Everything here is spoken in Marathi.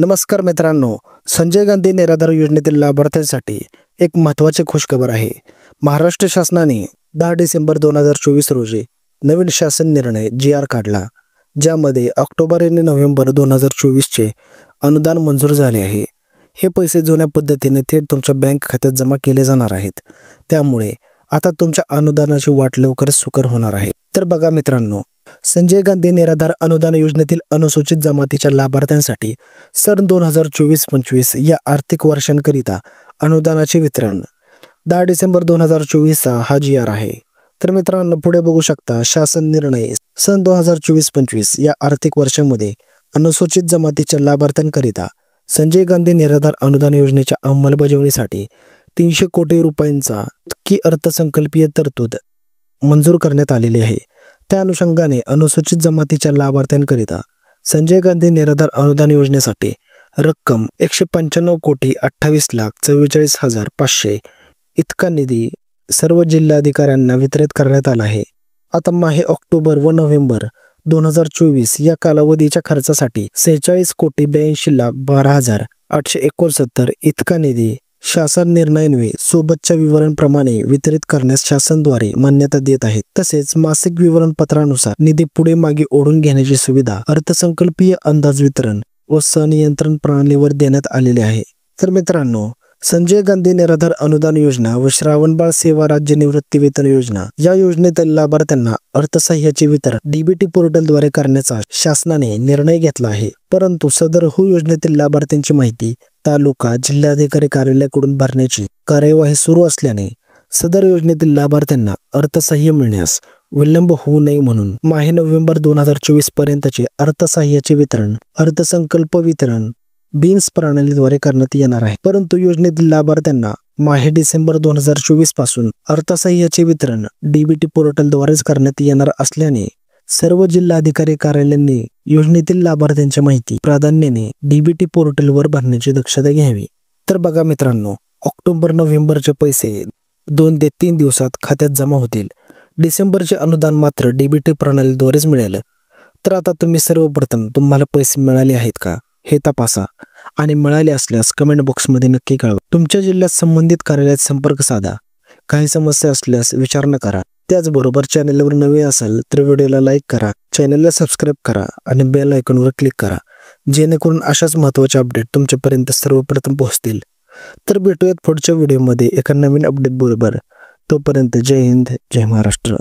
नमस्कार मित्रांनो, संजय गांधी निराधार योजनेतील लाभार्थ्यांसाठी एक महत्त्वाची खुशखबर आहे. महाराष्ट्र शासनाने 10 डिसेंबर 2024 रोजी नवीन शासन निर्णय जी.आर. काढला, ज्यामध्ये ऑक्टोबर आणि नोव्हेंबर 2024चे अनुदान मंजूर झाले आहे. हे पैसे जुन्या पद्धतीने थेट तुमच्या बँक खात्यात जमा केले जाणार आहेत. त्यामुळे आता तुमच्या अनुदानाची वाट लवकरच सुकर होणार आहे. तर बघा मित्रांनो, संजय गांधी निराधार अनुदान योजनेतील अनुसूचित जमातीच्या लाभार्थ्यांसाठी सन 2024-25 या आर्थिक वर्षांकरिता अनुदानाचे वितरण 10 डिसेंबर 2024 हा जी.आर. आहे. तर मित्रांनो, पुढे बघू शकता शासन निर्णय सन 2024-25 या आर्थिक वर्षामध्ये अनुसूचित जमातीच्या लाभार्थ्यांकरिता संजय गांधी निराधार अनुदान योजनेच्या अंमलबजावणीसाठी 300 कोटी रुपयांचा की अर्थसंकल्पीय तरतूद मंजूर करण्यात आलेली आहे. त्या अनुषंगाने अनुसूचित जमातीच्या लाभार्थ्यांकरिता संजय गांधी निराधार अनुदान योजनेसाठी रक्कम 195,28,44,500 इतका निधी सर्व जिल्हाधिकाऱ्यांना वितरित करण्यात आला आहे. आता माहे ऑक्टोबर व नोव्हेंबर 2024 या कालावधीच्या खर्चासाठी 46,82,12,869 इतका निधी शासन निर्णयान्वये सोबतच्या विवरणप्रमाणे वितरित करण्यास शासनाद्वारे मान्यता देत आहेत. तसेच मासिक विवरणपत्रानुसार निधी पुढे मागे ओढून घेण्याची सुविधा अर्थसंकल्पीय अंदाज वितरण व संनियंत्रण प्रणालीवर देण्यात आलेली आहे. तर मित्रांनो, संजय गांधी निराधार अनुदान योजना व श्रावणबाळ सेवा राज्य निवृत्ती वेतन योजना या योजनेतील लाभार्थ्यांना अर्थसहाय्याचे वितरण डीबीटी पोर्टलद्वारे करण्याचा शासनाने निर्णय घेतला आहे. परंतु सदर योजनेतील लाभार्थ्यांची माहिती तालुका जिल्हाधिकारी कार्यालयाकडून भरण्याची कार्यवाही सुरू असल्याने सदर योजनेतील लाभार्थ्यांना अर्थसहाय्य मिळण्यास विलंब होऊ नये म्हणून माहे नोव्हेंबर 2024 पर्यंतचे अर्थसहाय्याचे वितरण अर्थसंकल्प वितरण बीन्स प्रणालीद्वारे करण्यात येणार आहे. परंतु योजनेतील लाभार्थ्यांना माहे डिसेंबर 2024 पासून अर्थसहाय्याचे वितरण डीबीटी पोर्टलद्वारेच करण्यात येणार असल्याने सर्व जिल्हाधिकारी कार्यालयांनी योजनेतील लाभार्थ्यांची माहिती प्राधान्याने डीबीटी पोर्टलवर भरण्याची दक्षता घ्यावी. तर बघा मित्रांनो, ऑक्टोबर नोव्हेंबरचे पैसे 2 ते 3 दिवसात खात्यात जमा होतील. डिसेंबरचे अनुदान मात्र डीबीटी प्रणालीद्वारेच मिळेल. तर आता तुम्ही सर्वप्रथम तुम्हाला पैसे मिळाले आहेत का हे तपासा आणि मिळाले असल्यास कमेंट बॉक्समध्ये नक्की कळवा. तुमच्या जिल्ह्यात संबंधित कार्यालयात संपर्क साधा. काही समस्या असल्यास विचारणा करा. त्याचबरोबर चॅनलवर नवे असाल तर व्हिडिओला लाईक करा, चॅनलला सबस्क्राईब करा आणि बेल आयकॉनवर क्लिक करा, जेणेकरून अशाच महत्त्वाचे अपडेट तुमच्यापर्यंत सर्वप्रथम पोहोचतील. तर भेटूयात पुढच्या व्हिडिओमध्ये एका नवीन अपडेट बरोबर. तोपर्यंत जय हिंद, जय महाराष्ट्र.